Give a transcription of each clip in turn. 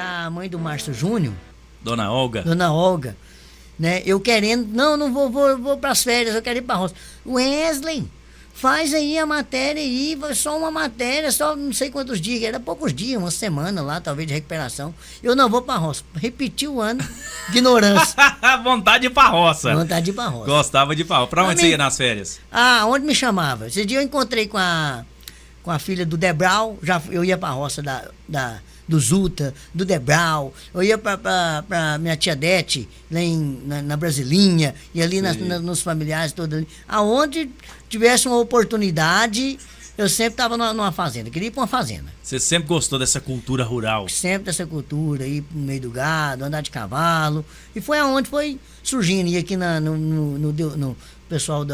a mãe do Márcio Júnior, Dona Olga. Dona Olga, né? Eu querendo, não vou pras férias, eu quero ir pra roça. Wesley, faz aí a matéria aí, só uma matéria, só não sei quantos dias, era poucos dias, uma semana lá, talvez, de recuperação. Eu não vou pra roça. Repeti o ano, ignorância. Vontade de ir pra roça. Vontade de ir pra roça. Gostava de ir pra roça. Pra onde você ia nas férias? Ah, onde me chamava? Esse dia eu encontrei com a filha do Debral, eu ia pra roça do Zuta, do Debral, eu ia pra minha tia Dete, lá na Brasilinha, e ali nos familiares todos ali. Aonde tivesse uma oportunidade, eu sempre estava numa fazenda, queria ir pra uma fazenda. Você sempre gostou dessa cultura rural? Sempre dessa cultura, ir no meio do gado, andar de cavalo, e foi aonde foi surgindo, e aqui no pessoal do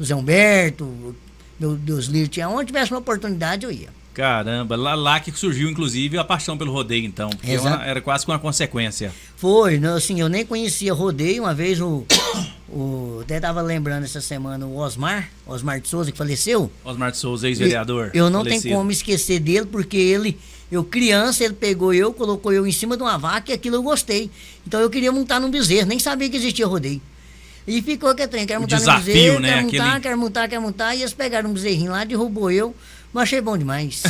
Zé Humberto, meu Deus livre, aonde tivesse uma oportunidade eu ia. Caramba, lá que surgiu, inclusive, a paixão pelo rodeio, então. Porque era quase que uma consequência. Foi, assim, eu nem conhecia rodeio. Uma vez até tava lembrando essa semana o Osmar de Souza, que faleceu. Osmar de Souza, ex-vereador. Eu não tenho como esquecer dele, porque eu criança, ele pegou colocou eu em cima de uma vaca e aquilo eu gostei. Então eu queria montar num bezerro, nem sabia que existia rodeio. E ficou que trem, quero montar desafio, num bezerro, né? quero montar, e eles pegaram um bezerrinho lá, derrubou eu. Mas achei bom demais.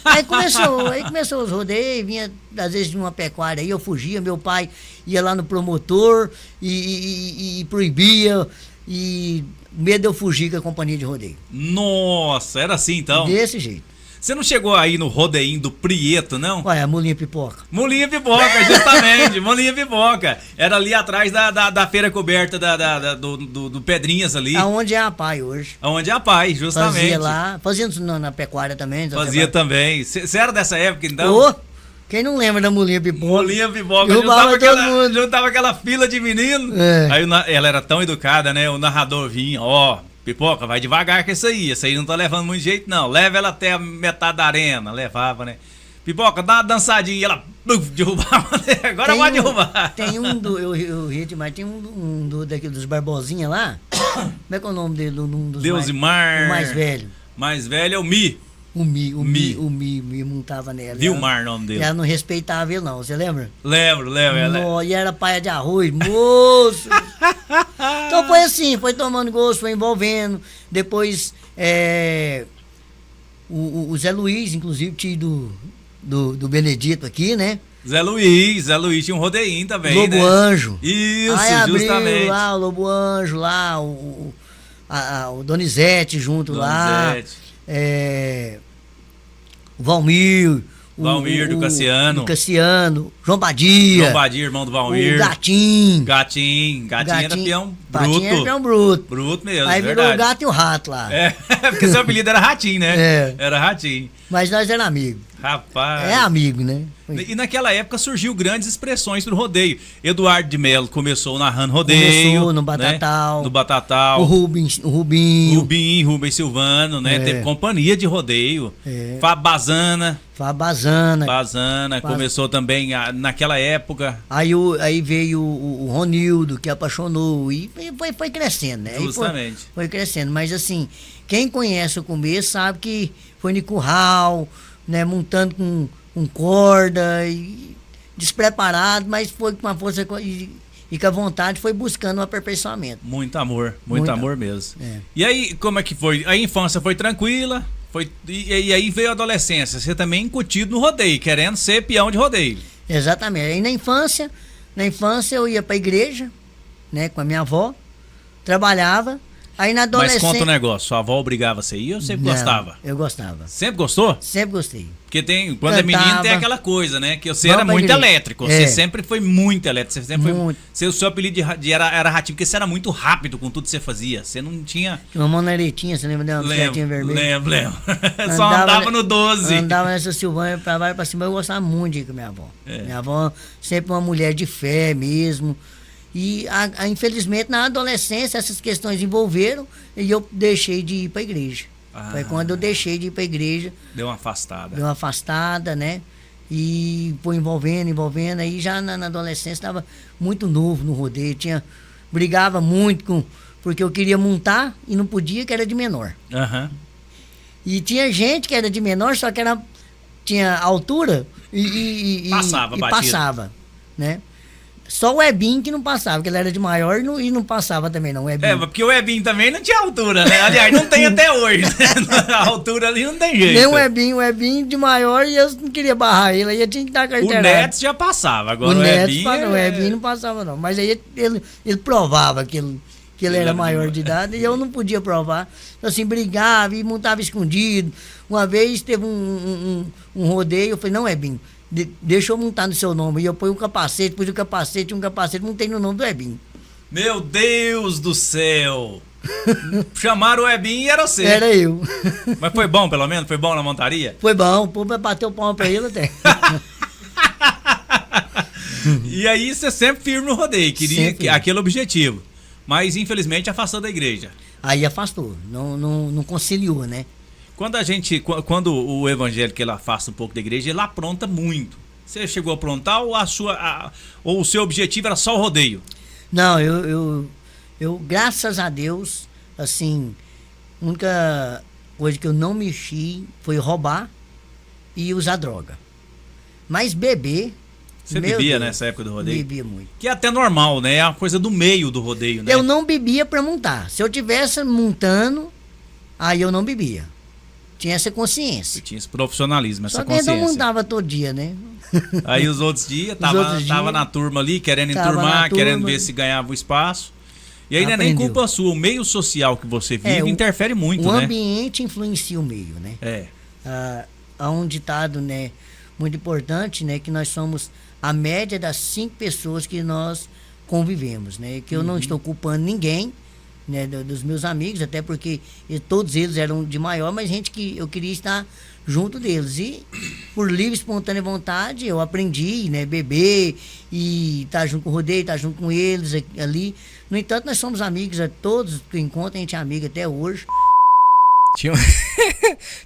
Aí começou os rodeios, vinha às vezes de uma pecuária aí, eu fugia, meu pai ia lá no promotor e proibia, e medo de eu fugir com a companhia de rodeio. Nossa, era assim então? Desse jeito. Você não chegou aí no rodeinho do Prieto, não? Olha, a Molinha Pipoca. Molinha Pipoca, justamente, Molinha Pipoca. Era ali atrás da feira coberta do Pedrinhas ali. Aonde é a Pai hoje. Aonde é a Pai, justamente. Fazia lá, fazia na pecuária também. Fazia também. Você era dessa época, então? Quem não lembra da Molinha Pipoca? Molinha Pipoca, juntava aquela fila de menino. É. Aí ela era tão educada, né? O narrador vinha, Pipoca, vai devagar com essa aí não tá levando muito jeito não, leva ela até a metade da arena, levava, né? Pipoca, dá uma dançadinha e ela derrubava, né? Agora pode derrubar. Tem eu ri demais, tem daquele dos Barbosinha lá, como é que é o nome dele? Deusimar. O mais velho. Mais velho é o Mi. O Mi montava nela. Vilmar, o nome dele. Ela não respeitava ele não, você lembra? Lembro. E era paia de arroz, moço. Então foi assim, foi tomando gosto, foi envolvendo. Depois, o Zé Luiz, inclusive, tio do Benedito aqui, né? Zé Luiz tinha um rodeinho também, Lobo né? Anjo. Isso, aí justamente. Lá o Lobo Anjo, lá o Donizete junto lá. O Valmir. Do Cassiano. João Badia, irmão do Valmir. O Gatinho. Gatinho era peão bruto. Gatinho era peão bruto. Bruto mesmo, aí virou o gato e o rato lá. Porque seu apelido era Ratinho, né? Era Ratinho. Mas nós éramos amigos. Rapaz. É amigo, né? E naquela época surgiu grandes expressões do rodeio. Eduardo de Melo começou narrando rodeio. Começou no Batatal. Né? No Batatal. O Rubinho. Rubens Silvano, né? Teve companhia de rodeio. Fabazana. Começou também naquela época. Aí veio o Ronildo, que apaixonou. E foi crescendo, né? Justamente. Foi crescendo. Mas assim, quem conhece o começo sabe que foi no curral, né? Montando com corda, e despreparado, mas foi com a força e com a vontade, foi buscando um aperfeiçoamento. Muito amor mesmo. É. E aí, como é que foi? A infância foi tranquila? E aí veio a adolescência, você também incutido no rodeio, querendo ser peão de rodeio. Exatamente. Aí na infância eu ia pra igreja, né, com a minha avó, trabalhava. Aí na adolescência... Mas conta um negócio, sua avó obrigava você a ir ou você gostava? Eu gostava. Sempre gostou? Sempre gostei. Porque quando é menino tem aquela coisa, né? Que você era muito elétrico. Você sempre foi muito elétrico. Você sempre foi. O seu apelido era Ratinho, porque você era muito rápido com tudo que você fazia. Você não tinha. Tinha uma mão na aretinha, você lembra dela? Bicicletinha vermelha? Lembro. Só andava no 12. Andava nessa Silvânia pra baixo e pra cima. Eu gostava muito de ir com minha avó. Minha avó sempre uma mulher de fé mesmo. E infelizmente na adolescência essas questões envolveram e eu deixei de ir pra igreja. Foi quando eu deixei de ir pra igreja. Deu uma afastada. Né? E foi envolvendo. Aí já na adolescência estava muito novo no rodeio. Brigava muito porque eu queria montar e não podia, que era de menor. Uhum. E tinha gente que era de menor, só que tinha altura Passava, e batido. passava, né? Só o Ebinho que não passava, porque ele era de maior e não passava também, não. O Ebinho. Porque o Ebinho também não tinha altura, né? Aliás, não tem até hoje, né? A altura ali não tem jeito. Nem o Ebinho de maior e eu não queria barrar ele, aí eu tinha que dar O carteirada. Neto já passava, agora o Neto Ebinho... o Ebinho não passava, não. Mas aí ele provava que ele era maior de idade e eu não podia provar. Então, assim, brigava e montava escondido. Uma vez teve um rodeio, eu falei, não, Ebinho, deixa eu montar no seu nome. E eu pus um capacete, montei no nome do Ebinho. Meu Deus do céu! Chamaram o Ebinho e era você. Era eu. Mas foi bom, pelo menos? Foi bom na montaria? Foi bom, o povo bateu o palmo pra ele até. E aí você sempre firme no rodeio, queria Sempre. aquele objetivo. Mas infelizmente afastou da igreja. Aí afastou, não conciliou, né? Quando o evangélico ele afasta um pouco da igreja, ele apronta muito. Você chegou a aprontar ou o seu objetivo era só o rodeio? Não, eu graças a Deus, assim, a única coisa que eu não mexi foi roubar e usar droga. Mas beber... Você meu bebia Deus, nessa época do rodeio? Bebia muito. Que é até normal, né? É uma coisa do meio do rodeio, né? Eu não bebia pra montar. Se eu tivesse montando, aí eu não bebia. Tinha essa Você consciência. tinha esse profissionalismo, essa Só que eu não consciência. montava todo dia, né? Aí os outros dias, outros tava dias, na turma ali, querendo tava enturmar, na querendo turma. ver se ganhava o espaço. E aí não é nem Aprendeu. culpa sua, o meio social que você vive interfere muito, o né? ambiente influencia o meio, né? É. Há um ditado, né, muito importante, né, que nós somos a média das 5 pessoas que nós convivemos, né? Que eu não estou culpando ninguém, né, dos meus amigos, até porque todos eles eram de maior, mas gente que eu queria estar junto deles. E por livre, espontânea vontade, eu aprendi, né, beber e estar junto com o rodeio, estar junto com eles ali. No entanto, nós somos amigos, todos que eu encontro, a gente é amigo até hoje.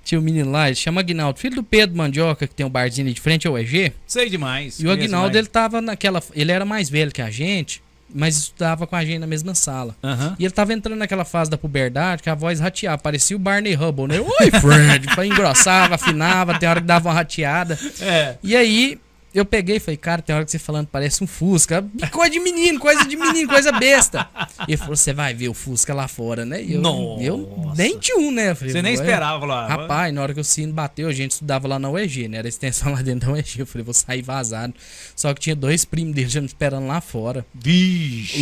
Tinha um menino lá, ele chama Aguinaldo, filho do Pedro Mandioca, que tem um barzinho ali de frente ao EG. Sei demais. E o Aguinaldo, ele tava naquela... Ele era mais velho que a gente, mas estudava com a gente na mesma sala. Aham. E ele tava entrando naquela fase da puberdade que a voz rateava, parecia o Barney Rubble, né? Oi, Fred! Engrossava, afinava, tem hora que dava uma rateada. É. E aí, eu peguei e falei, cara, tem hora que você falando parece um Fusca. Coisa de menino, coisa besta. E ele falou, você vai ver o Fusca lá fora, né? E eu nem tinha um, né? Eu falei, Você nem "Ué." esperava lá. Rapaz, na hora que o sino bateu, a gente estudava lá na UEG, né? Era a extensão lá dentro da UEG. Eu falei, vou sair vazado. Só que tinha 2 primos dele já me esperando lá fora. Vixe.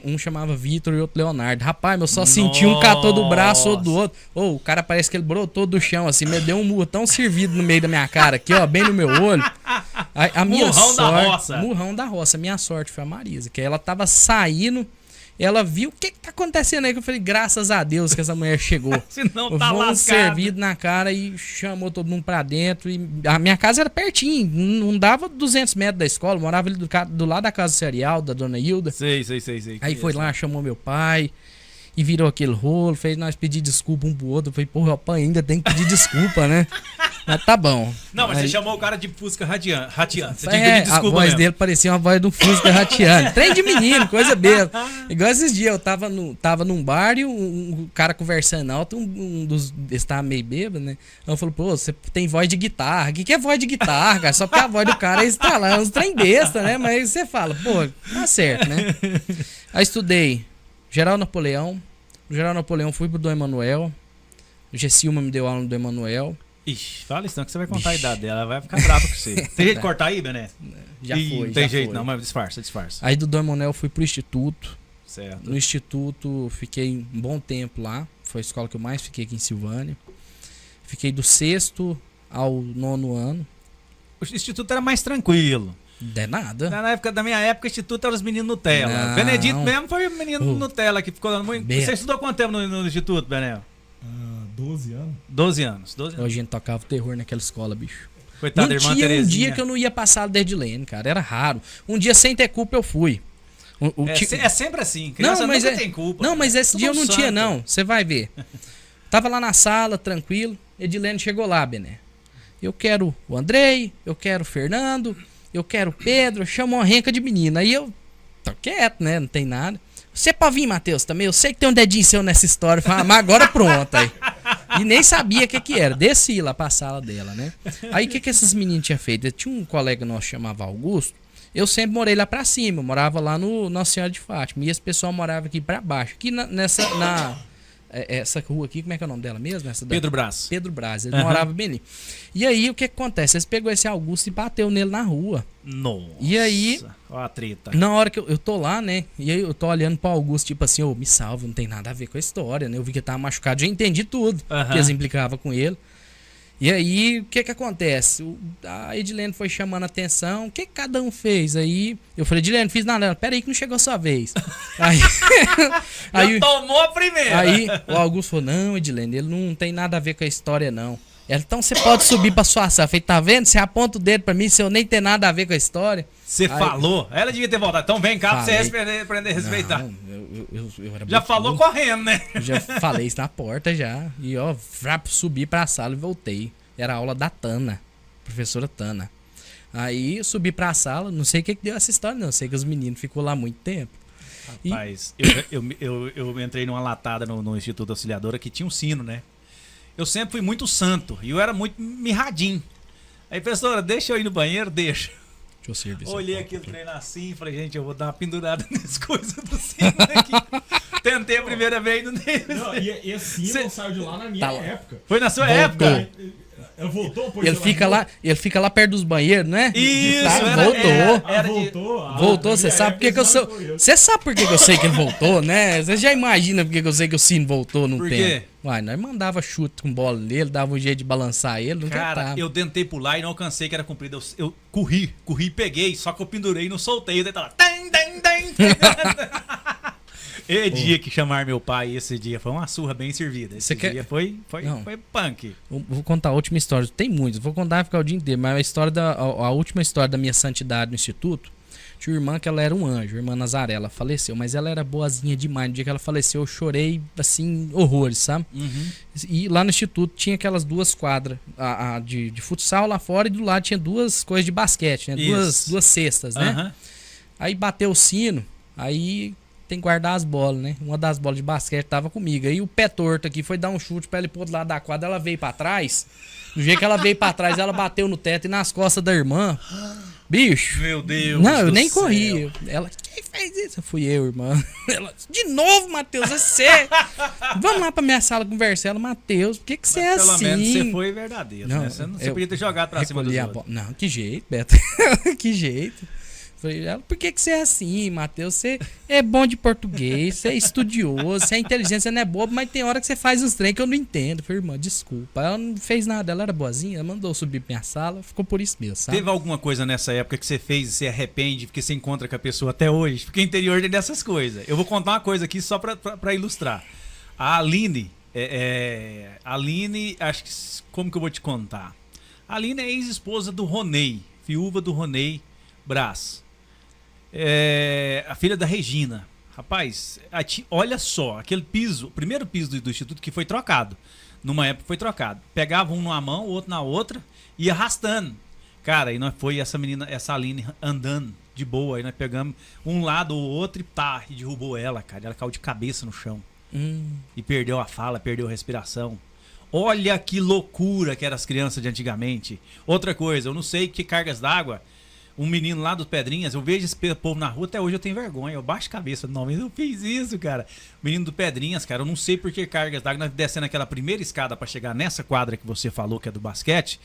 Um chamava Vitor e outro Leonardo. Rapaz, eu só senti um catou do braço, outro do outro. O cara parece que ele brotou do chão, assim, me deu um murro tão servido no meio da minha cara aqui, ó, bem no meu olho. A minha Murrão sorte, da roça. Murrão da roça. Minha sorte foi a Marisa, que ela tava saindo, ela viu o que tá acontecendo aí, que eu falei, graças a Deus que essa mulher chegou. Senão tá Vão lascado. servido na cara e chamou todo mundo pra dentro. E a minha casa era pertinho, não dava 200 metros da escola, eu morava ali do lado da casa serial, da dona Hilda. Sei. Aí foi lá, chamou meu pai e virou aquele rolo, fez nós pedir desculpa um pro outro. Eu falei, porra, o pai ainda tem que pedir desculpa, né? Mas tá bom. Não, mas aí, você chamou o cara de Fusca rateando. Você tinha que pedir a desculpa voz mesmo. dele parecia uma voz do Fusca rateando. Trem de menino, coisa besta. Igual esses dias, eu tava num bar e um cara conversando alto, um dos... Eles tava meio bêbado, né? Aí eu falei, pô, você tem voz de guitarra. O que é voz de guitarra, cara? Só porque a voz do cara é estralar, uns trem besta, né? Mas você fala, pô, tá certo, né? Aí estudei Geral Napoleão. No Geral Napoleão fui pro Dom Emanuel. O Gessilma me deu aula no Dom Emanuel. Ixi, fala isso não que você vai contar a idade dela. Ela vai ficar brava com você. Tem jeito de cortar aí, Bené? Já Ih, foi, Não tem já jeito foi. não, mas disfarça. Aí do Dom Emanuel fui pro Instituto. Certo. No Instituto fiquei um bom tempo lá. Foi a escola que eu mais fiquei aqui em Silvânia. Fiquei do 6º ao 9º ano. O instituto era mais tranquilo. De nada. Da minha época, o instituto era os meninos Nutella. Não. Benedito mesmo foi o menino Nutella que ficou dando muito. Beto. Você estudou quanto tempo no instituto, Benel? 12 anos. 12 anos. Hoje a gente tocava terror naquela escola, bicho. Coitada da Não irmã tinha um Terezinha. dia que eu não ia passar da Edilene, cara. Era raro. Um dia sem ter culpa eu fui. É sempre assim. Criança nunca tem culpa. Não, mas esse Tudo dia eu não santo. tinha, não. Você vai ver. Tava lá na sala, tranquilo. Edilene chegou lá, Bené. Eu quero o Andrei, eu quero o Fernando, eu quero o Pedro. Chamou uma renca de menina. Aí eu tô quieto, né? Não tem nada. Você pode vir, Matheus, também? Eu sei que tem um dedinho seu nessa história. Falei, mas agora pronto aí. E nem sabia o que era. Desci lá pra sala dela, né? Aí o que esses meninos tinham feito? Tinha um colega nosso que chamava Augusto. Eu sempre morei lá pra cima. Eu morava lá no Nossa Senhora de Fátima. E esse pessoal morava aqui pra baixo. Aqui essa rua aqui, como é que é o nome dela mesmo? Pedro Brás. Pedro Brás. Ele morava bem ali. E aí o que acontece? Eles pegou esse Augusto e bateu nele na rua. Nossa. E aí, ó a treta. na hora que eu tô lá, né? E aí eu tô olhando pro Augusto, tipo assim, me salva, não tem nada a ver com a história, né? Eu vi que ele tava machucado, já entendi tudo que eles implicavam com ele. E aí, o que acontece? A Edilene foi chamando a atenção, o que cada um fez? Aí, eu falei, Edilene, não fiz nada. Pera aí que não chegou a sua vez. aí tomou a primeira. Aí, o Augusto falou, não, Edilene, ele não tem nada a ver com a história, não. Ela, então você pode subir pra sua sala. Eu falei, tá vendo? Você aponta o dedo pra mim se eu nem ter nada a ver com a história. Você falou? Ela devia ter voltado. Então vem cá pra você aprender a respeitar. Não, eu era já falou correndo, né? Eu já falei isso na porta já. E ó, subi pra sala e voltei. Era a aula da Tana, professora Tana. Aí eu subi pra sala, não sei o que deu essa história, não. Sei que os meninos ficou lá muito tempo. Rapaz, eu entrei numa latada no Instituto Auxiliadora que tinha um sino, né? Eu sempre fui muito santo e eu era muito mirradinho. Aí, professora, deixa eu ir no banheiro? Deixa. Deixa eu servir. Olhei aquilo treino assim e falei, gente, eu vou dar uma pendurada nessas coisas do sino aqui. Tentei a primeira vez, não deu. Não, e esse sino saiu de lá na minha época. Foi na sua época? Voltou, ele fica lá perto dos banheiros, né? Isso, Voltou, você sabe por que eu sou. Você sabe por que eu sei que ele voltou, né? Você já imagina por que eu sei que o sino voltou no tempo. Por quê? Uai, nós mandava chute com bola nele, dava um jeito de balançar ele, não Cara, eu tentei pular e não alcancei que era comprido. Eu corri e peguei, só que eu pendurei e não soltei. Eu tava lá. E dia que chamar meu pai, esse dia foi uma surra bem servida. Esse dia foi punk. Vou contar a última história. Tem muitos, vou contar e ficar o dia inteiro. Mas a última história da minha santidade no instituto. Tinha uma irmã que ela era um anjo, a irmã Nazaré, ela faleceu, mas ela era boazinha demais. No dia que ela faleceu, eu chorei, assim, horrores, sabe? Uhum. E lá no instituto tinha aquelas duas quadras, a de futsal lá fora, e do lado tinha duas coisas de basquete, né? Duas cestas, né? Uhum. Aí bateu o sino, aí tem que guardar as bolas, né? Uma das bolas de basquete tava comigo. Aí o pé torto aqui foi dar um chute pra ele pro outro lado da quadra, ela veio pra trás. Do jeito que ela veio pra trás, ela bateu no teto e nas costas da irmã. Bicho. Meu Deus. Não, eu nem corri. Ela, quem fez isso? Fui eu, irmã. Ela, de novo, Matheus, é você. Vamos lá pra minha sala conversar. Ela, Matheus, por que você é assim? Pelo menos você foi verdadeiro, né? Você podia ter jogado pra cima dos outros. Não, que jeito, Beto. Que jeito. Falei, ela, por que você é assim, Matheus? Você é bom de português, você é estudioso, você é inteligente, você não é bobo, mas tem hora que você faz uns trem que eu não entendo. Falei, irmã, desculpa. Ela não fez nada, ela era boazinha, ela mandou subir pra minha sala, ficou por isso mesmo, sabe? Teve alguma coisa nessa época que você fez e se arrepende porque você encontra com a pessoa até hoje? Porque interior tem dessas coisas. Eu vou contar uma coisa aqui só pra ilustrar. A Aline, acho que, como que eu vou te contar? A Aline é ex-esposa do Ronei, viúva do Ronei Brás. A filha da Regina. Rapaz, olha só, aquele piso, o primeiro piso do instituto que foi trocado. Numa época foi trocado. Pegava um numa mão, o outro na outra, e arrastando. Cara, e nós foi essa menina, essa Aline andando de boa. Aí nós pegamos um lado ou outro e derrubou ela, cara. Ela caiu de cabeça no chão. E perdeu a fala, perdeu a respiração. Olha que loucura que eram as crianças de antigamente. Outra coisa, eu não sei que cargas d'água. Um menino lá dos Pedrinhas, eu vejo esse povo na rua, até hoje eu tenho vergonha, eu baixo a cabeça, não, mas eu fiz isso, cara. Menino do Pedrinhas, cara, eu não sei por que cargas d'água, nós descendo aquela primeira escada pra chegar nessa quadra que você falou, que é do basquete,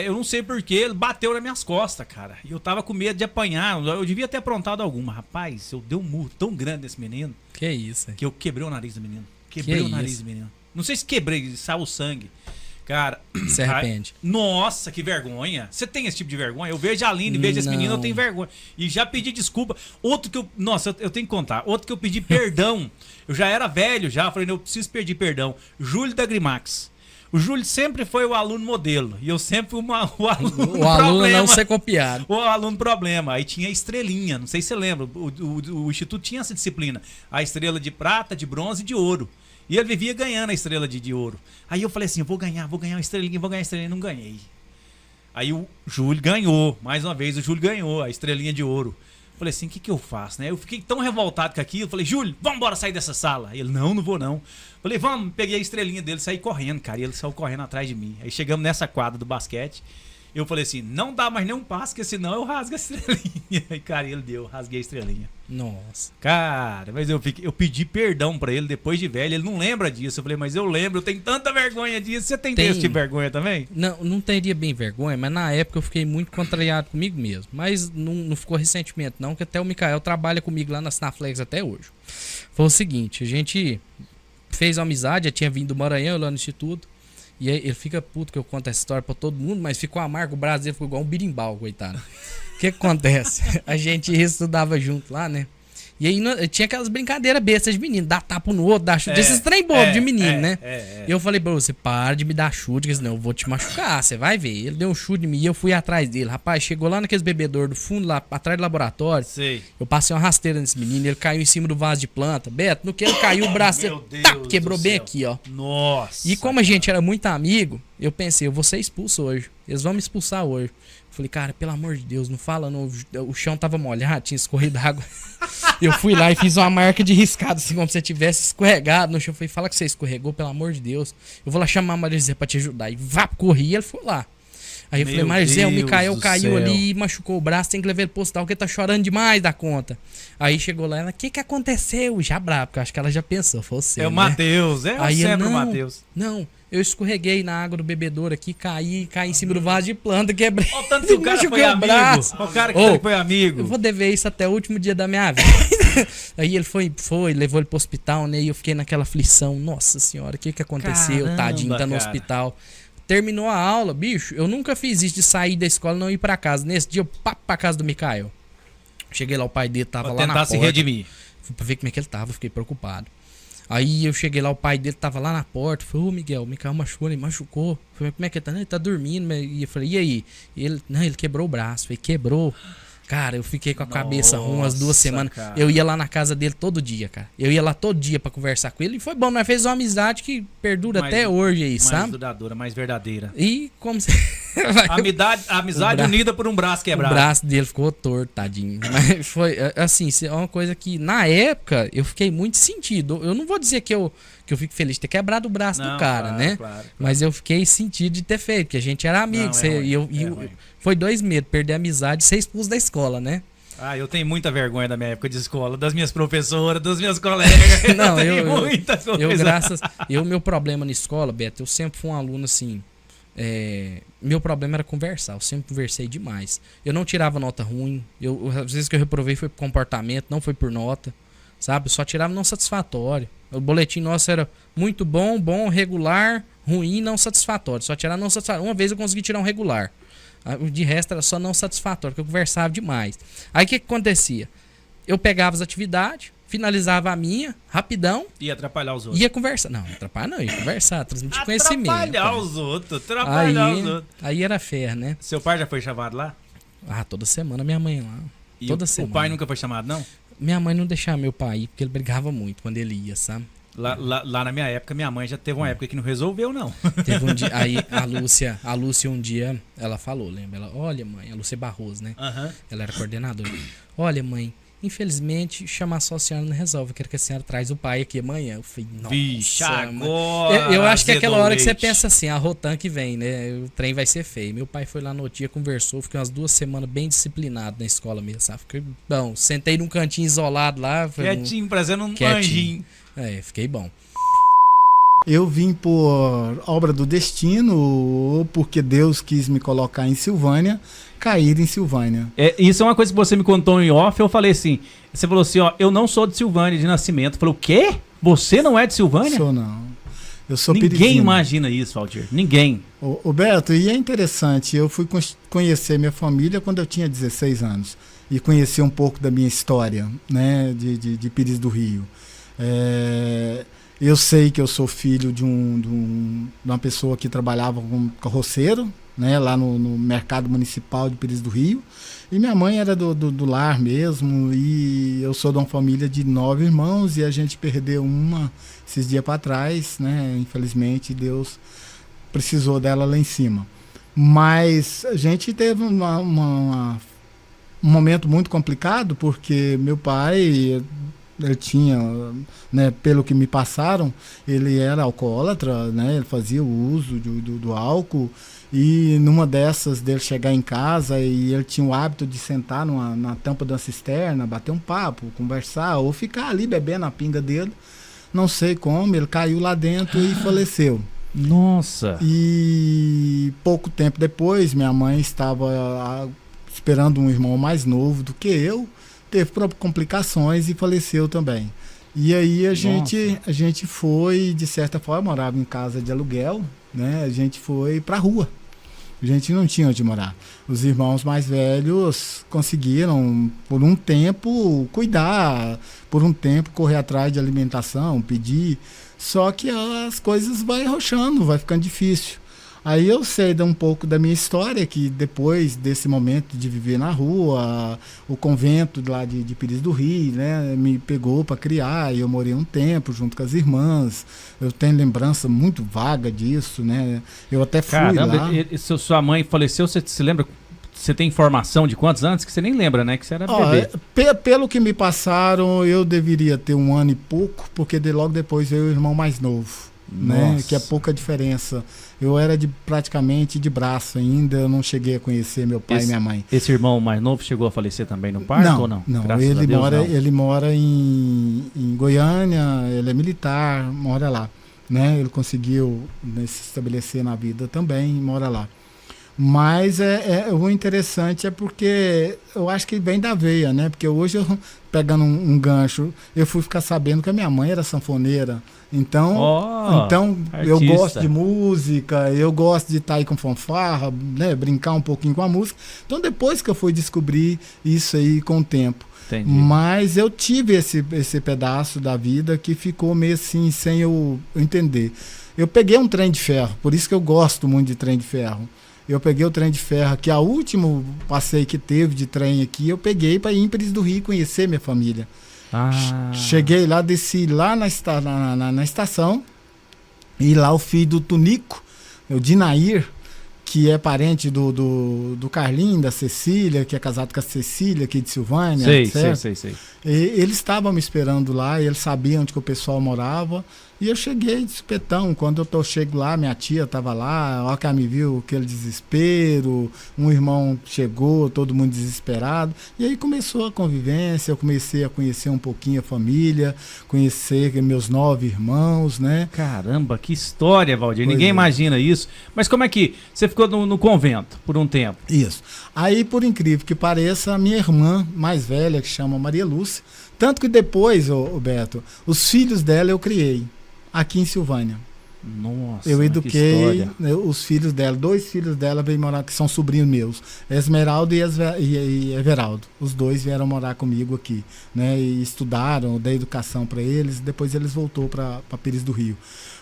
eu não sei por que ele bateu nas minhas costas, cara, e eu tava com medo de apanhar, eu devia ter aprontado alguma, rapaz, eu dei um murro tão grande nesse menino. Que isso? Que eu quebrei o nariz do menino, quebrei o nariz do menino. Não sei se quebrei, saiu o sangue. Cara, se arrepende. Nossa, que vergonha. Você tem esse tipo de vergonha? Eu vejo a Aline, vejo esse menino, eu tenho vergonha. E já pedi desculpa. Outro que eu... Nossa, eu tenho que contar. Outro que eu pedi perdão. Eu já era velho, já. Falei, eu preciso pedir perdão. Júlio da Grimax. O Júlio sempre foi o aluno modelo. E eu sempre fui o aluno o aluno não ser copiado. O aluno problema. Aí tinha a estrelinha. Não sei se você lembra. O Instituto tinha essa disciplina. A estrela de prata, de bronze e de ouro. E ele vivia ganhando a estrela de ouro. Aí eu falei assim, vou ganhar uma estrelinha, não ganhei. Aí o Júlio ganhou, mais uma vez o Júlio ganhou a estrelinha de ouro. Falei assim, o que eu faço, né? Eu fiquei tão revoltado com aquilo. Falei, Júlio, vamos embora sair dessa sala. Ele, não vou não. Falei, vamos. Peguei a estrelinha dele, saí correndo, cara. E ele saiu correndo atrás de mim. Aí chegamos nessa quadra do basquete. Eu falei assim, não dá mais nenhum passo, porque senão eu rasgo a estrelinha. E, cara, ele deu, rasguei a estrelinha. Nossa. Cara, mas eu pedi perdão pra ele depois de velho, ele não lembra disso. Eu falei, mas eu lembro, eu tenho tanta vergonha disso. Você tem esse tipo de vergonha também? Não teria bem vergonha, mas na época eu fiquei muito contrariado comigo mesmo. Mas não ficou ressentimento não, que até o Mikael trabalha comigo lá na Sinaflex até hoje. Foi o seguinte, a gente fez uma amizade, já tinha vindo do Maranhão lá no Instituto. E aí ele fica puto que eu conto essa história pra todo mundo, mas ficou amargo, o braço dele ficou igual um birimbau, coitado. O que acontece? A gente estudava junto lá, né? E aí tinha aquelas brincadeiras bestas de menino, dar tapa no outro, dar chute, esses trem bobo de menino, né? E eu falei pra você, para de me dar chute, porque senão eu vou te machucar, você vai ver. Ele deu um chute em mim e eu fui atrás dele. Rapaz, chegou lá naqueles bebedouros do fundo, lá atrás do laboratório. Sei. Eu passei uma rasteira nesse menino, ele caiu em cima do vaso de planta. Beto, no que ele caiu, o braço quebrou bem aqui, ó. Nossa. E como a gente era muito amigo, eu pensei, eu vou ser expulso hoje. Eles vão me expulsar hoje. Falei, cara, pelo amor de Deus, não fala não. O chão tava molhado, tinha escorrido água. Eu fui lá e fiz uma marca de riscado, assim, como se você tivesse escorregado no chão. Eu falei, fala que você escorregou, pelo amor de Deus. Eu vou lá chamar a Maria José pra te ajudar. E corri, e ele foi lá. Aí eu falei, Maria José, o Mikael caiu ali e machucou o braço, tem que levar ele pro hospital, porque ele tá chorando demais da conta. Aí chegou lá, ela, o que aconteceu? Já bravo, porque eu acho que ela já pensou, foi você, é o Matheus, aí sempre o Matheus. Não, eu escorreguei na água do bebedouro aqui, caí em cima do vaso de planta, quebrei. Olha o tanto que o cara foi amigo. Olha o cara que foi amigo. Eu vou dever isso até o último dia da minha vida. Aí ele foi, levou ele pro hospital, né? E eu fiquei naquela aflição. Nossa senhora, o que aconteceu? Caramba, Tadinho, tá no hospital. Terminou a aula, bicho, eu nunca fiz isso de sair da escola e não ir pra casa. Nesse dia eu papo pra casa do Mikael. Cheguei lá, o pai dele tava lá na porta. Tentar se redimir. Fui pra ver como é que ele tava, fiquei preocupado. Aí eu cheguei lá, o pai dele tava lá na porta. Falei, ô Miguel, o Mikael machucou, ele machucou. Falei, como é que ele tá? Não, ele tá dormindo. E eu falei, e aí? Ele quebrou o braço. Falei, quebrou. Cara, eu fiquei com a cabeça ruim umas 2 semanas. Cara. Eu ia lá na casa dele todo dia, cara. Eu ia lá todo dia pra conversar com ele. E foi bom, nós fez uma amizade que perdura até hoje aí, sabe? Mais duradoura, mais verdadeira. E como você... Amizade unida por um braço quebrado. O braço dele ficou torto, tadinho. Mas foi, assim, é uma coisa que na época eu fiquei muito sentido. Eu não vou dizer que eu fico feliz de ter quebrado o braço do cara, né? Claro. Mas eu fiquei sentido de ter feito, porque a gente era amigo. Foi 2 medos, perder a amizade e ser expulso da escola, né? Ah, eu tenho muita vergonha da minha época de escola, das minhas professoras, dos meus colegas. Não, muita coisa. Meu problema na escola, Beto, eu sempre fui um aluno assim. Meu problema era conversar, eu sempre conversei demais. Eu não tirava nota ruim. Às vezes que eu reprovei foi por comportamento, não foi por nota. Sabe? Eu só tirava não satisfatório. O boletim nosso era muito bom, regular, ruim, não satisfatório. Só tirava não satisfatório. Uma vez eu consegui tirar um regular. De resto era só não satisfatório, porque eu conversava demais. Aí o que acontecia? Eu pegava as atividades, finalizava a minha, rapidão. Ia atrapalhar os outros. Ia conversar. Não, atrapalhar não, ia conversar, transmitir conhecimento. Atrapalhar os outros, Aí era ferro, né? Seu pai já foi chamado lá? Ah, toda semana minha mãe lá. E toda semana. O pai nunca foi chamado, não? Minha mãe não deixava meu pai ir, porque ele brigava muito quando ele ia, sabe? Lá na minha época, minha mãe já teve uma época que não resolveu, não. Teve um dia, aí a Lúcia um dia, ela falou, lembra? Ela, olha mãe, a Lúcia Barroso, né? Ela era coordenadora. Olha mãe, infelizmente chamar só a senhora não resolve, eu quero que a senhora traz o pai aqui amanhã. Eu falei, nossa, bicha, agora eu acho que é aquela hora que você pensa assim, a Rotan que vem, né? O trem vai ser feio. Meu pai foi lá no dia, conversou, fiquei umas 2 semanas bem disciplinado na escola mesmo, sabe? Fiquei bom, sentei num cantinho isolado lá. Quietinho, parecendo um anjinho. Fiquei bom. Eu vim por obra do destino, ou porque Deus quis me colocar em Silvânia, cair em Silvânia. Isso é uma coisa que você me contou em off, eu falei assim, você falou assim, ó, eu não sou de Silvânia de nascimento. Eu falei, o quê? Você não é de Silvânia? Sou não. Eu sou Ninguém Pirizino. imagina isso, Aldir, ninguém. Ô Beto, e é interessante, eu fui conhecer minha família quando eu tinha 16 anos. E conhecer um pouco da minha história, né, de Pires do Rio. Eu sei que eu sou filho de uma pessoa que trabalhava como carroceiro, né, lá no mercado municipal de Pires do Rio. E minha mãe era do lar mesmo. E eu sou de uma família de 9 irmãos e a gente perdeu uma esses dias para trás, né? Infelizmente Deus precisou dela lá em cima. Mas a gente teve uma um momento muito complicado, porque meu pai, ele tinha, né, pelo que me passaram, ele era alcoólatra, né, ele fazia o uso do álcool, e numa dessas dele chegar em casa, e ele tinha o hábito de sentar na tampa de uma cisterna, bater um papo, conversar, ou ficar ali bebendo a pinga dele, não sei como, ele caiu lá dentro e faleceu. Nossa! E pouco tempo depois, minha mãe estava esperando um irmão mais novo do que eu, teve complicações e faleceu também. E aí a gente foi, de certa forma, morava em casa de aluguel, né? A gente foi pra rua. A gente não tinha onde morar. Os irmãos mais velhos conseguiram, por um tempo, cuidar, por um tempo, correr atrás de alimentação, pedir. Só que as coisas vai arrochando, vai ficando difícil. Aí eu sei um pouco da minha história, que depois desse momento de viver na rua, o convento lá de Pires do Rio, né, me pegou para criar, e eu morei um tempo junto com as irmãs. Eu tenho lembrança muito vaga disso, né? Eu até fui lá. Sua mãe faleceu, você se lembra? Você tem informação de quantos anos? Que você nem lembra, né? Que você era bebê. Pelo que me passaram, eu deveria ter 1 ano e pouco, porque logo depois veio o irmão mais novo. Né, que é pouca diferença. Eu era praticamente de braço ainda, eu não cheguei a conhecer meu pai e minha mãe. Esse irmão mais novo chegou a falecer também no parto ou não? Não, ele mora em Goiânia, ele é militar, mora lá. Né? Ele conseguiu, né, se estabelecer na vida também e mora lá. Mas o interessante é porque eu acho que vem da veia, né? Porque hoje, eu, pegando um gancho, eu fui ficar sabendo que a minha mãe era sanfoneira. Então eu gosto de música, eu gosto de estar aí com fanfarra, né? Brincar um pouquinho com a música. Então depois que eu fui descobrir isso aí com o tempo. Entendi. Mas eu tive esse pedaço da vida que ficou meio assim, sem eu entender. Eu peguei um trem de ferro, por isso que eu gosto muito de trem de ferro. Eu peguei o trem de ferro, que a último passeio que teve de trem aqui, eu peguei para ir em Pires do Rio conhecer minha família. Cheguei lá, desci lá na estação, e lá o filho do Tunico, o Dinair, que é parente do Carlinho, da Cecília, que é casado com a Cecília, aqui de Silvânia. Sei. E eles estavam me esperando lá, e eles sabiam onde que o pessoal morava. E eu cheguei de supetão. Quando eu chego lá, minha tia estava lá, a hora que ela me viu, aquele desespero, um irmão chegou, todo mundo desesperado. E aí começou a convivência, eu comecei a conhecer um pouquinho a família, conhecer meus 9 irmãos, né? Caramba, que história, Valdir. Ninguém imagina isso. Mas como é que você ficou no convento por um tempo? Isso. Aí, por incrível que pareça, a minha irmã mais velha, que chama Maria Lúcia, tanto que depois, ô Beto, os filhos dela eu criei aqui em Silvânia. Nossa, eu eduquei os filhos dela, 2 filhos dela veio morar, que são sobrinhos meus, Esmeraldo e Everaldo. Os 2 vieram morar comigo aqui, né? E estudaram, dei educação para eles, depois eles voltou para Pires do Rio.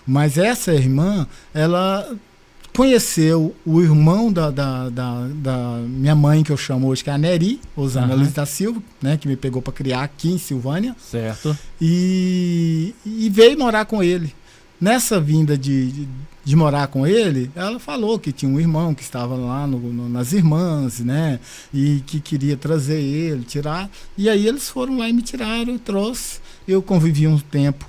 Mas essa irmã, ela conheceu o irmão da minha mãe, que eu chamo hoje, que é a Neri, Osana Luiz da Silva, né, que me pegou para criar aqui em Silvânia. Certo. E veio morar com ele. Nessa vinda de morar com ele, ela falou que tinha um irmão que estava lá nas irmãs, né, e que queria trazer ele, tirar. E aí eles foram lá e me tiraram, eu trouxe. Eu convivi um tempo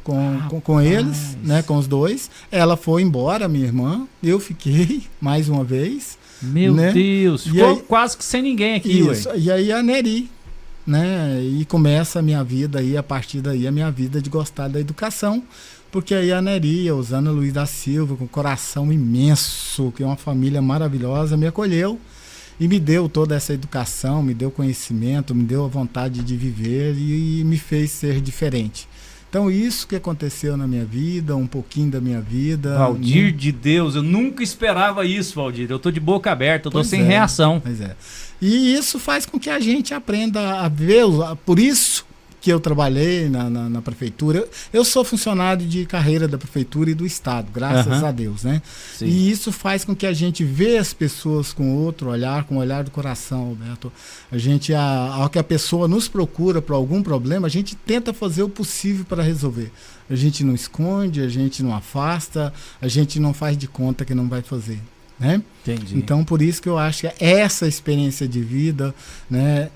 com eles, né, com os 2. Ela foi embora, minha irmã. Eu fiquei mais uma vez. Meu Deus, ficou aí, quase que sem ninguém aqui. Isso, e aí a Neri, né? E começa a minha vida aí, a partir daí, a minha vida de gostar da educação. Porque aí a Neri, a Osana Luiz da Silva, com um coração imenso, que é uma família maravilhosa, me acolheu. E me deu toda essa educação, me deu conhecimento, me deu a vontade de viver e me fez ser diferente. Então isso que aconteceu na minha vida, um pouquinho da minha vida. Valdir de Deus, eu nunca esperava isso, Valdir. Eu tô de boca aberta, eu tô sem reação. Pois é. E isso faz com que a gente aprenda a ver, por isso que eu trabalhei na prefeitura. Eu sou funcionário de carreira da prefeitura e do estado, graças a Deus, né? Sim. E isso faz com que a gente vê as pessoas com outro olhar, com o olhar do coração, Alberto. A gente, ao que a pessoa nos procura por algum problema, a gente tenta fazer o possível para resolver. A gente não esconde, a gente não afasta, a gente não faz de conta que não vai fazer. né? Entendi. Então, por isso que eu acho que essa experiência de vida, né?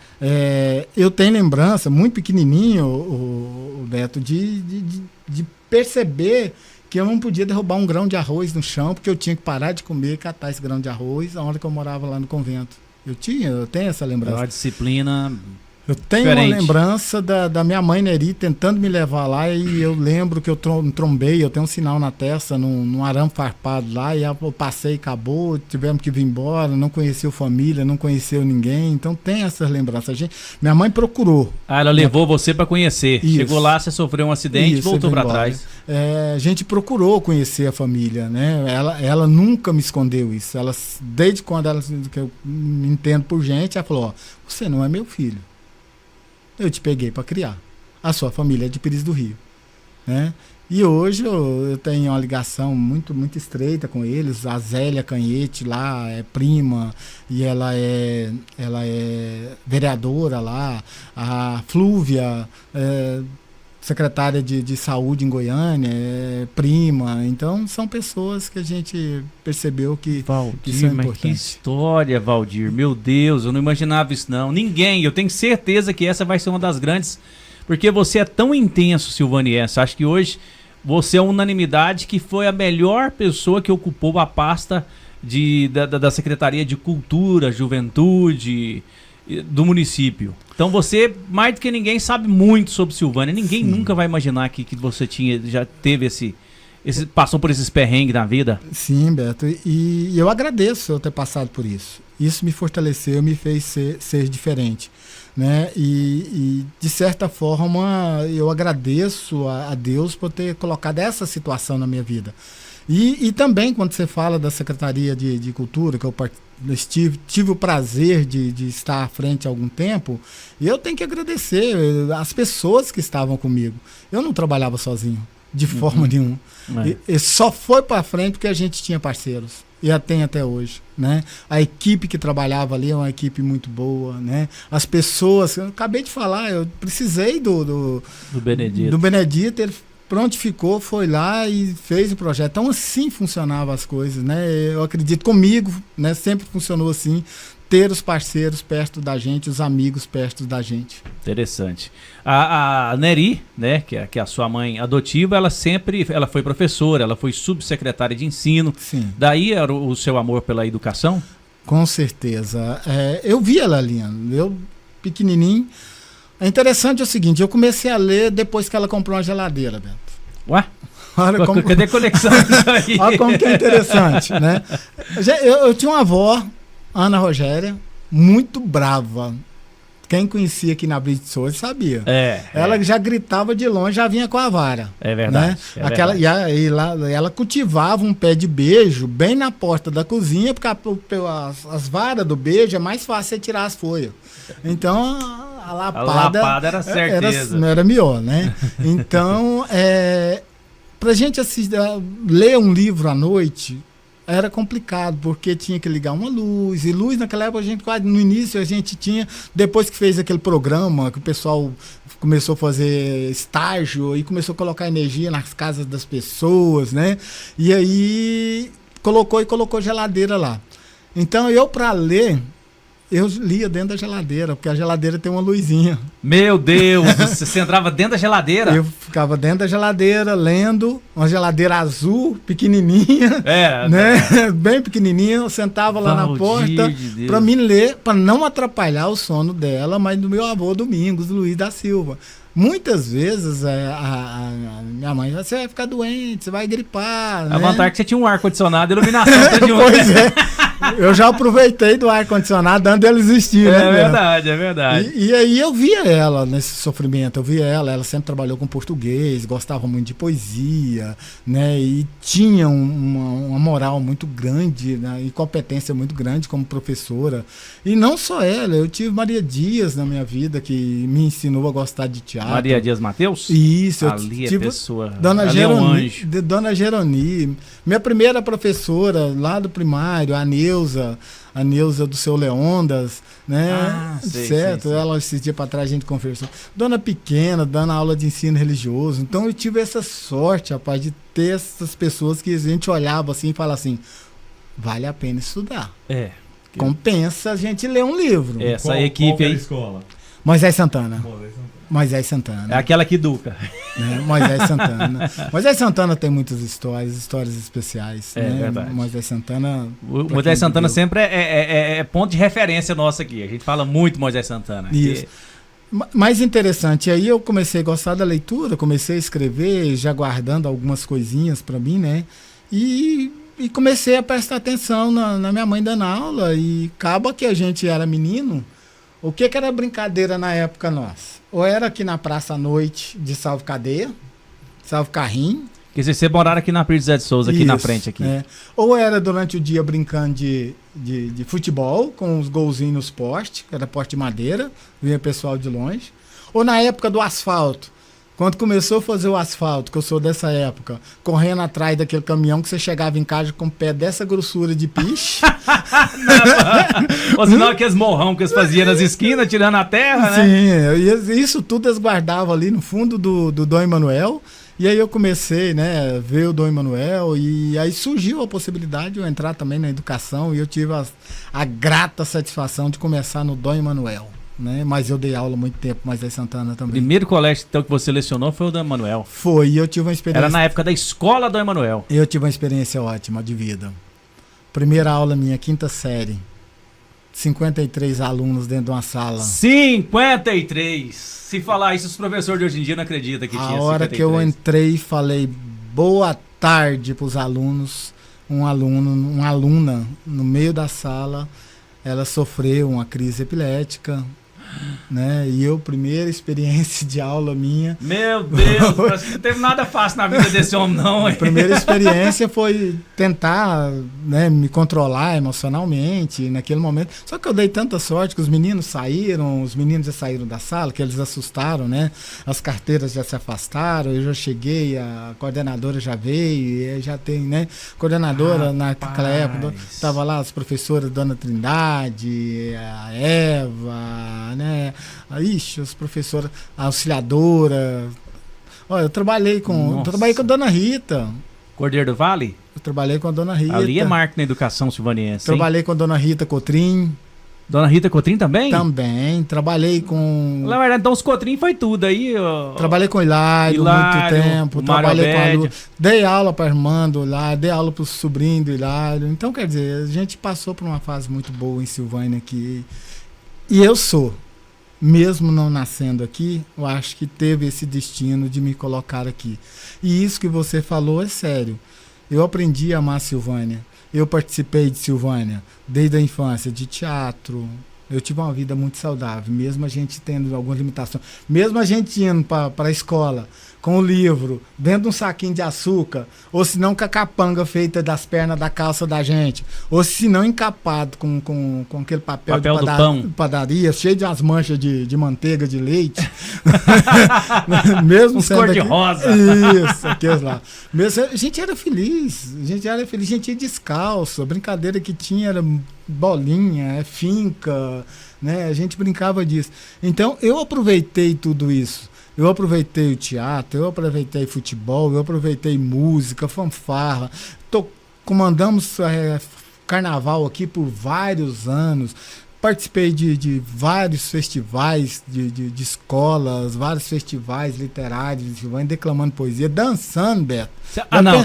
Eu tenho lembrança, muito pequenininho, o Beto, de perceber que eu não podia derrubar um grão de arroz no chão, porque eu tinha que parar de comer e catar esse grão de arroz na hora que eu morava lá no convento. Eu tenho essa É lembrança. uma disciplina. Eu tenho diferente. uma lembrança da minha mãe Neri tentando me levar lá, e eu lembro que eu trombei, eu tenho um sinal na testa, num arame farpado lá, e eu passei, acabou, tivemos que vir embora, não conheceu família, não conheceu ninguém, então tem essas lembranças. Minha mãe procurou. Ah, ela levou você pra conhecer. Isso. Chegou lá, você sofreu um acidente, Isso, voltou eu vim pra embora. trás. A gente procurou conhecer a família, né? Ela nunca me escondeu isso. Desde quando que eu me entendo por gente, ela falou: ó, você não é meu filho. Eu te peguei para criar. A sua família é de Pires do Rio, né? E hoje eu tenho uma ligação muito, muito estreita com eles. A Zélia Canhete lá é prima, e ela é vereadora lá. A Flúvia secretária de saúde em Goiânia, é prima. Então são pessoas que a gente percebeu que isso é Valdir, mas que importante. história, Valdir. Meu Deus, eu não imaginava isso não. Ninguém, eu tenho certeza que essa vai ser uma das grandes, porque você é tão intenso, Silvaniense. Acho que hoje você é unanimidade que foi a melhor pessoa que ocupou a pasta da Secretaria de Cultura, Juventude do município. Então você, mais do que ninguém, sabe muito sobre Silvânia. Ninguém nunca vai imaginar que você já teve passou por esses perrengues na vida. Sim, Beto, e eu agradeço eu ter passado por isso. Isso me fortaleceu, me fez ser diferente, né? E de certa forma eu agradeço a Deus por ter colocado essa situação na minha vida. E também quando você fala da Secretaria de Cultura, que eu tive o prazer de estar à frente há algum tempo, eu tenho que agradecer as pessoas que estavam comigo. Eu não trabalhava sozinho, de forma nenhuma. E só foi para frente porque a gente tinha parceiros. E a tem até hoje, né? A equipe que trabalhava ali é uma equipe muito boa, né? As pessoas, eu acabei de falar, eu precisei do Benedito, ele prontificou, foi lá e fez o projeto. Então assim funcionavam as coisas, né? Eu acredito comigo, né? Sempre funcionou assim, ter os parceiros perto da gente, os amigos perto da gente. Interessante. A Neri, né, que é a sua mãe adotiva, ela foi professora, ela foi subsecretária de ensino. Sim. Daí era o seu amor pela educação? Com certeza. Eu vi ela ali, eu pequenininho. É interessante o seguinte, eu comecei a ler depois que ela comprou uma geladeira, Beto. Ué? Olha Cadê a conexão disso aí? Olha como que é interessante, né? Eu tinha uma avó, Ana Rogéria, muito brava. Quem conhecia aqui na Brito de Souza sabia. Ela já gritava de longe, já vinha com a vara. É verdade. Né? É verdade. Ela cultivava um pé de beijo bem na porta da cozinha, porque as varas do beijo é mais fácil você tirar as folhas. Então a lapada era certeza. Era melhor, né? Então, pra gente ler um livro à noite era complicado, porque tinha que ligar uma luz, e luz naquela época no início a gente tinha, depois que fez aquele programa, que o pessoal começou a fazer estágio e começou a colocar energia nas casas das pessoas, né? E aí colocou geladeira lá. Então eu, para ler, eu lia dentro da geladeira, porque a geladeira tem uma luzinha. Meu Deus, você entrava dentro da geladeira? Eu ficava dentro da geladeira, lendo, uma geladeira azul, pequenininha, né? Bem pequenininha, eu sentava lá na porta para mim ler, para não atrapalhar o sono dela, mas do meu avô Domingos, Luiz da Silva. Muitas vezes a minha mãe, você vai ficar doente, você vai gripar. A né? vantagem é que você tinha um ar-condicionado e iluminação. Pois é. Eu já aproveitei do ar-condicionado antes dele existir, né? É verdade, é verdade. E aí eu via ela nesse sofrimento, eu via ela sempre trabalhou com português, gostava muito de poesia, né? E tinha uma moral muito grande, né? E competência muito grande como professora. E não só ela, eu tive Maria Dias na minha vida, que me ensinou a gostar de teatro. Maria Dias Mateus? Isso, eu ali tive pessoa. Dona ali Geroni, é um anjo. Dona Geroni, minha primeira professora lá do primário, a Neuza do seu Leondas, né? Certo, sei. Ela esse dia para trás a gente conversou. Dona Pequena, dando aula de ensino religioso. Então eu tive essa sorte, rapaz, de ter essas pessoas que a gente olhava assim e falava assim: vale a pena estudar. É. Compensa a gente ler um livro. Essa Qual equipe que era a aí. escola? Moisés Santana. Moisés Santana. Moisés Santana. É aquela que educa. Né? Moisés Santana. Moisés Santana tem muitas histórias especiais. É né? verdade. Moisés Santana. O pra Moisés quem Santana viveu- sempre é ponto de referência nosso aqui. A gente fala muito Moisés Santana. Isso. Mais interessante, aí eu comecei a gostar da leitura, comecei a escrever, já guardando algumas coisinhas para mim, né? E comecei a prestar atenção na minha mãe dando aula. E acaba que a gente era menino. O que era brincadeira na época nossa? Ou era aqui na Praça à Noite de Salve Cadeia, Salve Carrinho. Porque você moraram aqui na Pires Zé de Souza, aqui na Isso, frente. Aqui. é. Ou era durante o dia brincando de futebol, com os golzinhos nos postes, que era poste de madeira, vinha pessoal de longe. Ou na época do asfalto, quando começou a fazer o asfalto, que eu sou dessa época, correndo atrás daquele caminhão que você chegava em casa com o pé dessa grossura de piche. Ou senão aqueles morrão que eles faziam nas esquinas, tirando a terra, né? Sim, isso tudo eles guardavam ali no fundo do Dom Emanuel. E aí eu comecei, né, ver o Dom Emanuel, e aí surgiu a possibilidade de eu entrar também na educação, e eu tive a grata satisfação de começar no Dom Emanuel, né? Mas eu dei aula há muito tempo, mas em Santana O também. primeiro colégio então, que você lecionou foi o do Emanuel. Foi, e eu tive uma experiência. Era na época da escola do Emanuel. Eu tive uma experiência ótima de vida. Primeira aula minha, quinta série. 53 alunos dentro de uma sala. 53! Se falar isso, os professores de hoje em dia não acreditam que tinha A hora 53. que eu entrei, falei boa tarde para os alunos. Uma aluna, no meio da sala, ela sofreu uma crise epilética, né? E eu, primeira experiência de aula minha. Meu Deus, parece que não teve nada fácil na vida desse homem, não, A hein? primeira experiência foi tentar, né, me controlar emocionalmente naquele momento. Só que eu dei tanta sorte que os meninos já saíram da sala, que eles assustaram, né? As carteiras já se afastaram, eu já cheguei, a coordenadora já veio, e já tem, né? Coordenadora naquela época, estava lá as professoras Dona Trindade, a Eva, né? Ixi, as professoras, a auxiliadora. Olha, eu trabalhei com a Dona Rita. Cordeiro do Vale? Eu trabalhei com a Dona Rita. Ali é marca na educação silvaniense. Trabalhei com a Dona Rita Cotrim. Dona Rita Cotrim também? Também. Trabalhei com. Na verdade, então os Cotrim foi tudo aí. Ó. Trabalhei com o Hilário muito tempo. o Mário Trabalhei com a Lu. Abed. Dei aula para a irmã do Hilário, dei aula para o sobrinho do Hilário. Então, quer dizer, a gente passou por uma fase muito boa em Silvânia aqui. E eu sou, mesmo não nascendo aqui, eu acho que teve esse destino de me colocar aqui. E isso que você falou é sério. Eu aprendi a amar Silvânia. Eu participei de Silvânia desde a infância, de teatro. Eu tive uma vida muito saudável, mesmo a gente tendo algumas limitações. Mesmo a gente indo para a escola com o livro, dentro de um saquinho de açúcar, ou se não com a capanga feita das pernas da calça da gente, ou se não encapado com aquele papel de do pão. padaria, cheio de umas manchas de manteiga, de leite. Mesmo Uns sendo cor-de-rosa. Isso, aqueles lá. Mesmo, a gente era feliz, a gente ia descalço, a brincadeira que tinha era bolinha, finca, né? A gente brincava disso. Então, eu aproveitei tudo isso. Eu aproveitei o teatro, eu aproveitei futebol, eu aproveitei música, fanfarra. Comandamos carnaval aqui por vários anos. Participei de vários festivais de escolas, vários festivais literários, declamando poesia, dançando, Beto.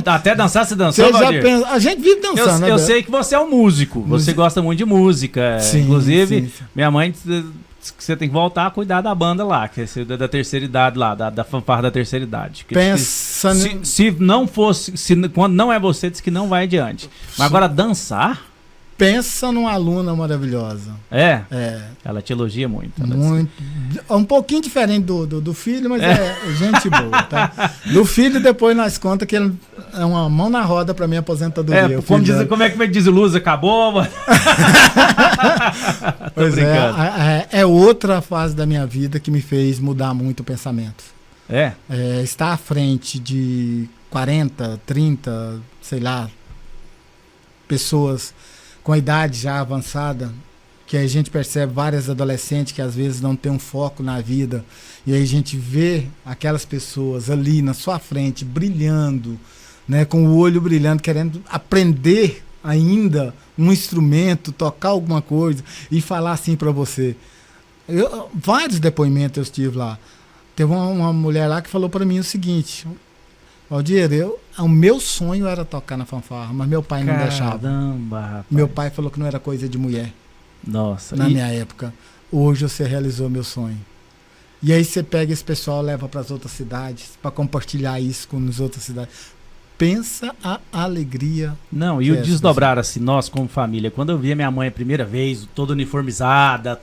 Até dançar você dançou, Valdir? A gente vive dançando, né, Eu Beto? sei que você é um músico, você gosta muito de música. Sim, Inclusive, sim. minha mãe diz que você tem que voltar a cuidar da banda lá, que é da terceira idade lá, da fanfarra da terceira idade. Que Pensa se não fosse, quando não é você, diz que não vai adiante. Mas agora dançar? Pensa numa aluna maravilhosa. É. É. Ela te elogia muito. Ela Muito. Um pouquinho diferente do filho, mas é gente boa, tá? Do filho, depois nós conta que ele é uma mão na roda pra minha aposentadoria. como é que diz o Luz? Acabou? Tô Pois brincando. é outra fase da minha vida que me fez mudar muito o pensamento. É? Estar à frente de 40, 30, sei lá, pessoas com a idade já avançada, que a gente percebe várias adolescentes que às vezes não têm um foco na vida, e aí a gente vê aquelas pessoas ali na sua frente, brilhando, né, com o olho brilhando, querendo aprender ainda um instrumento, tocar alguma coisa e falar assim para você. Vários depoimentos eu tive lá. Teve uma mulher lá que falou para mim o seguinte: Valdir, o meu sonho era tocar na fanfarra, mas meu pai não deixava. Caramba, rapaz. Meu pai falou que não era coisa de mulher. Nossa. Na minha época. Hoje você realizou meu sonho. E aí você pega esse pessoal, leva para as outras cidades, para compartilhar isso com as outras cidades. Pensa a alegria. Não, e o desdobrar assim, nós como família, quando eu vi a minha mãe a primeira vez, toda uniformizada,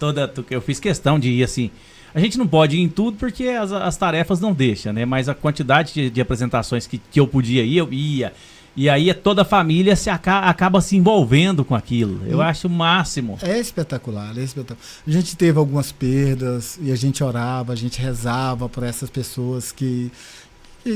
eu fiz questão de ir assim. A gente não pode ir em tudo porque as tarefas não deixam, né? Mas a quantidade de apresentações que eu podia ir, eu ia. E aí toda a família acaba se envolvendo com aquilo. Eu acho o máximo. É espetacular, é espetacular. A gente teve algumas perdas e a gente orava, a gente rezava por essas pessoas que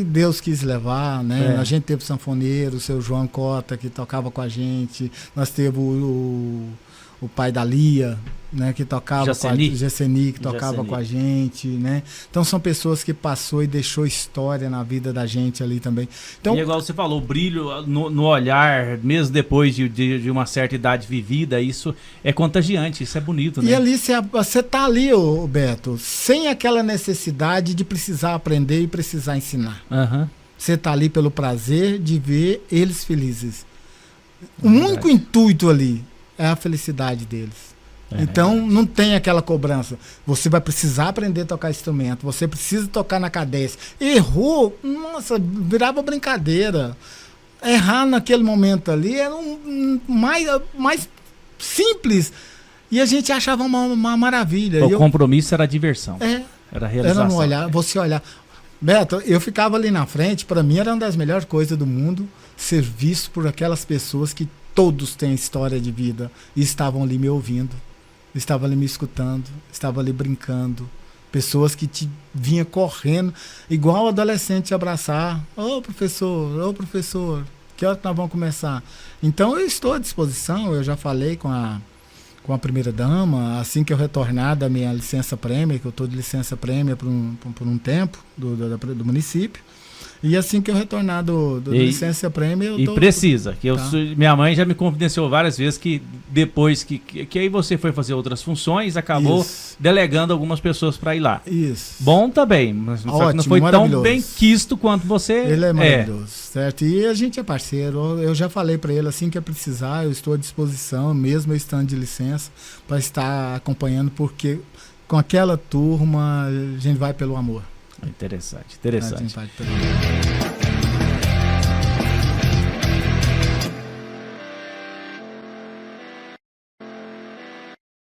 Deus quis levar, né? A gente teve o sanfoneiro, o seu João Cota, que tocava com a gente. Nós teve o pai da Lia, né, que tocava com a Gesseni, que tocava com a gente, né? Então são pessoas que passou e deixou história na vida da gente ali também. Então, e igual você falou, o brilho no olhar, mesmo depois de uma certa idade vivida, isso é contagiante, isso é bonito, né? E ali você tá ali, Beto, sem aquela necessidade de precisar aprender e precisar ensinar. Você tá ali pelo prazer de ver eles felizes. O único intuito ali é a felicidade deles. Então não tem aquela cobrança. Você vai precisar aprender a tocar instrumento, você precisa tocar na cadência. Errou, nossa, virava brincadeira. Errar naquele momento ali era mais simples. E a gente achava uma maravilha. O compromisso era a diversão. Era a realização. Era no olhar, você olhar. Beto, eu ficava ali na frente, para mim era uma das melhores coisas do mundo, ser visto por aquelas pessoas que todos têm história de vida e estavam ali me ouvindo, estavam ali me escutando, estavam ali brincando. Pessoas que te vinham correndo, igual adolescente te abraçar. Ô professor, que hora que nós vamos começar? Então eu estou à disposição, eu já falei com a primeira dama, assim que eu retornar da minha licença prêmio, que eu estou de licença prêmio por um tempo do município. E assim que eu retornar do licença prêmio, eu tô... E precisa, que minha mãe já me confidenciou várias vezes que depois que aí você foi fazer outras funções, acabou delegando algumas pessoas para ir lá. Isso. Bom também, mas ótimo, não foi tão bem quisto quanto você Ele é maravilhoso, certo? E a gente é parceiro, eu já falei para ele, assim que eu estou à disposição, mesmo eu estando de licença, para estar acompanhando, porque com aquela turma a gente vai pelo amor. Interessante. A gente vai pelo amor.